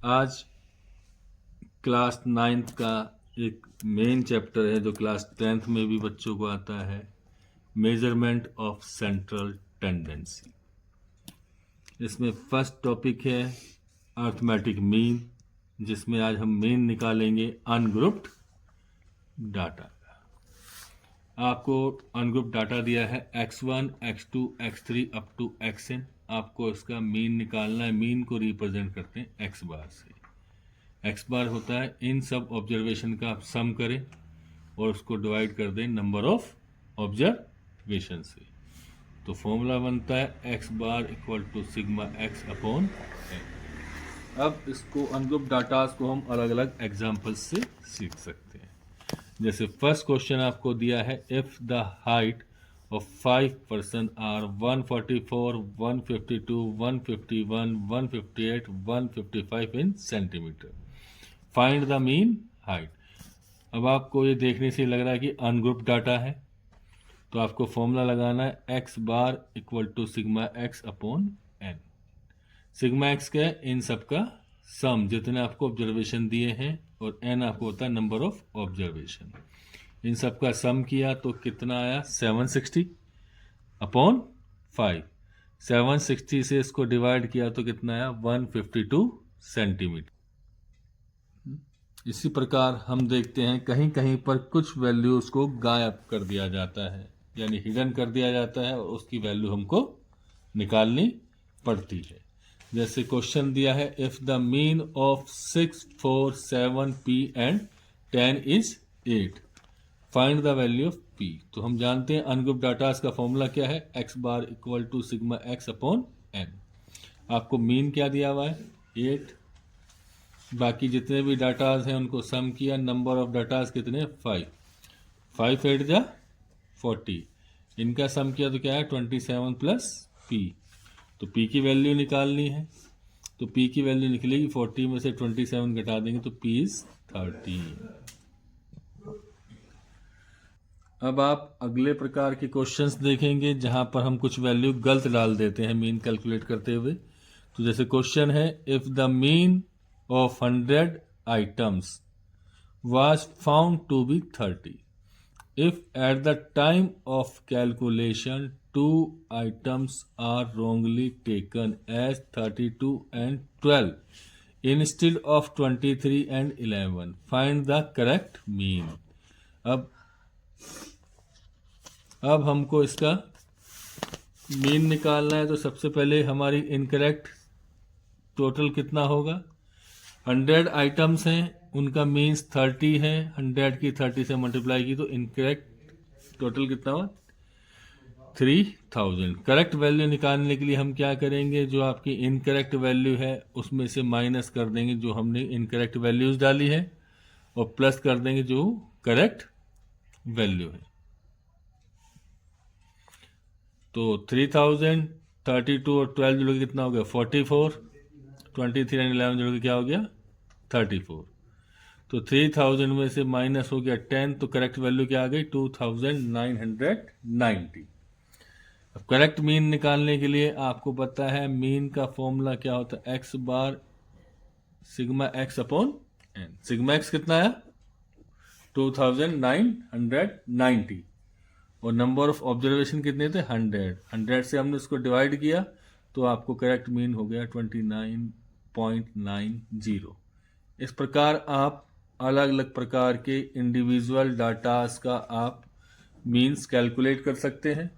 आज class 9th का एक मेन चैप्टर है जो क्लास 10th में भी बच्चों को आता है, मेजरमेंट ऑफ सेंट्रल टेंडेंसी। इसमें फर्स्ट टॉपिक है अर्थमेटिक मीन, जिसमें आज हम मीन निकालेंगे अनग्रुप्ड डाटा। आपको अनग्रुप्ड डाटा दिया है x1, x2, x3 up to xn। आपको इसका मीन निकालना है। मीन को रिप्रेजेंट करते हैं x बार से। x बार होता है इन सब ऑब्जर्वेशन का आप सम करें और उसको डिवाइड कर दें नंबर ऑफ ऑब्जर्वेशन से। तो फॉर्मूला बनता है x bar equal to sigma x upon n। अब इसको अनग्रुप्ड डाटा को हम अलग अलग एग्जाम्पल्स से सीख सकते हैं। जैसे फर्स्ट क्वेश्चन आपको दिया है, if the height of 5 person are 144, 152, 151, 158, 155 in centimetre, find the mean height. अब आपको ये देखने से लग रहा है कि अनग्रुप्ड डाटा है, तो आपको फॉर्मूला लगाना है x bar equal to sigma x upon n। Sigma x क्या है? इन सब का सम, जितने आपको ऑब्जर्वेशन दिए हैं, और n आपको होता है नंबर ऑफ ऑब्जर्वेशन। इन सब का सम किया तो कितना आया? 760 अपॉन 5। 760 से इसको डिवाइड किया तो कितना आया? 152 सेंटीमीटर। इसी प्रकार हम देखते हैं कहीं कहीं पर कुछ वैल्यूज को गायब कर दिया जाता है, यानी हिडन कर दिया जाता है, और उसकी वैल्यू हमको निकालनी पड़ती है। जैसे क्वेश्चन दिया है, if the mean of 6, 4, 7 p and 10 is 8, find the value of p। तो हम जानते हैं अनग्रुप्ड डाटास का फॉर्मूला क्या है? x bar equal to sigma x upon n। आपको मीन क्या दिया हुआ है? 8। बाकी जितने भी डाटाज हैं उनको सम किया। नंबर ऑफ डाटाज कितने? 5। 5 8 जा 40। इनका सम किया तो क्या है? 27 प्लस p। तो p की वैल्यू निकालनी है, तो p की वैल्यू निकलेगी 40 में से 27 घटा देंगे तो p इज 30। अब आप अगले प्रकार के क्वेश्चंस देखेंगे जहां पर हम कुछ वैल्यू गलत डाल देते हैं मीन कैलकुलेट करते हुए। तो जैसे क्वेश्चन है, if the mean of 100 items was found to be 30, if at the time of calculation 2 items are wrongly taken as 32 and 12 instead of 23 and 11, find the correct mean। अब हमको इसका mean निकालना है, तो सबसे पहले हमारी इनकरेक्ट टोटल कितना होगा? 100 आइटम्स हैं, उनका मीन्स 30 है, 100 की 30 से मल्टीप्लाई की तो इनकरेक्ट टोटल कितना हुआ? 3000। करेक्ट वैल्यू निकालने के लिए हम क्या करेंगे? जो आपकी इनकरेक्ट वैल्यू है उसमें से माइनस कर देंगे जो हमने इनकरेक्ट वैल्यूज डाली है, और प्लस कर देंगे जो करेक्ट वैल्यू है। तो 3000, 32 और 12 जोड़ के कितना हो गया? 44। 23 एंड 11 जोड़ के क्या हो गया? 34। तो 3000 में से माइनस हो गया 10, तो करेक्ट वैल्यू क्या आ गई? 2990। अब करेक्ट मीन निकालने के लिए आपको पता है मीन का फॉर्मूला क्या होता है? x bar sigma x upon n। Sigma x कितना आया? 2990, और नंबर ऑफ ऑब्जर्वेशन कितने थे? 100। 100 से हमने उसको डिवाइड किया तो आपको करेक्ट मीन हो गया 29.90। इस प्रकार आप अलग अलग प्रकार के इंडिविजुअल डाटास का आप मीन्स कैलकुलेट कर सकते हैं।